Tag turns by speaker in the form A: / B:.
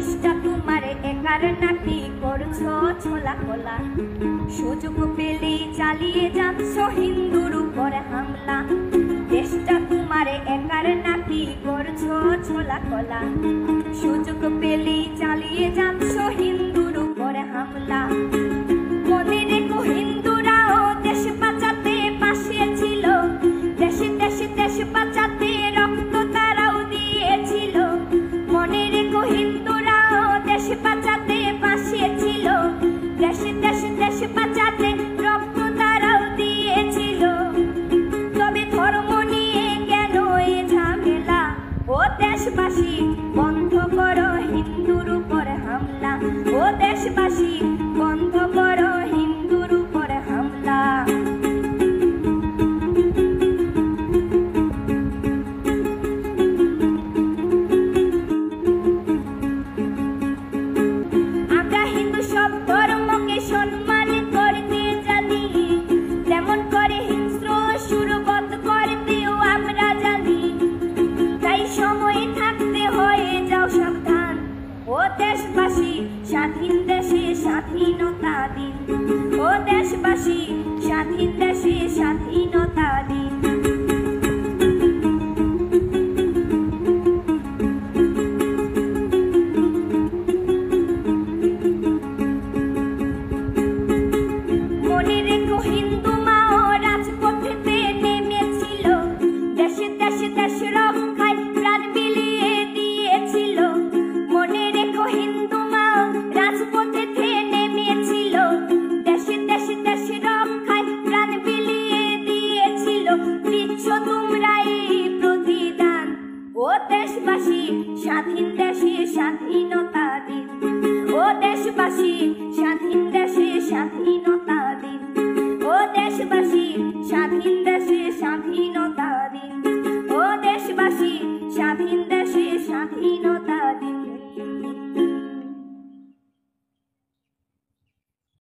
A: দেশটা তোমার একার নাকি করছো ছোলা খোলা, সুযোগ পেলেই চালিয়ে যাচ্ছ হিন্দুর উপরে হামলা। দেশটা তোমার একার নাকি করছো ছোলা খোলা, সুযোগ পেলেই চালিয়ে যাচ্ছ হিন্দুর উপরে হামলা। মনে রেখো হিন্দুরাও দেশ বাঁচাতে পাশে ছিল, দেশে দেশে দেশ বাঁচাতে রক্ত তারাও দিয়েছিল। মনে রেখো হিন্দুরাও দেশ বাঁচাতে পাশে ছিল, দেশে দেশে দেশ বাঁচাতে রক্ত তারাও দিয়েছিল। তবে ধর্ম নিয়ে কেন এ ঝামেলা? ও দেশবাসী বন্ধ করো হিন্দুর উপরে হামলা, ও দেশবাসী বন্ধ করো হিন্দুর উপরে হামলা। আমরা হিন্দু সব ধর্মকে সম্মান করতে জানি, যেমন করে হিংস্র সুরবত করতেও আমরা জানি। তাই সময় থাকতে হয়ে যাও সাবধান, ও দেশবাসী স্বাধীন দেশে স্বাধীনতা দিন, ও দেশবাসী স্বাধীন দেশে স্বাধীনতা দিন। মনে রেখো হিন্দু মাও রাজপথেতে নেমেছিল, দেশে দেশে দেশ রক্ষায় প্রাণ বিলিয়ে দিয়েছিল। মনে রেখো হিন্দু মাও রাজপথেতে নেমেছিল, দেশে দেশে দেশ রক্ষায় প্রাণ বিলিয়ে দিয়েছিল। দিচ্ছ তোমরা এই প্রতিদান, ও দেশবাসী স্বাধীন দেশে স্বাধীনতা দিন, ও দেশবাসী স্বাধীন দেশে স্বাধীনতা দিন, ও দেশবাসী স্বাধীন দেশে স্বাধীনতা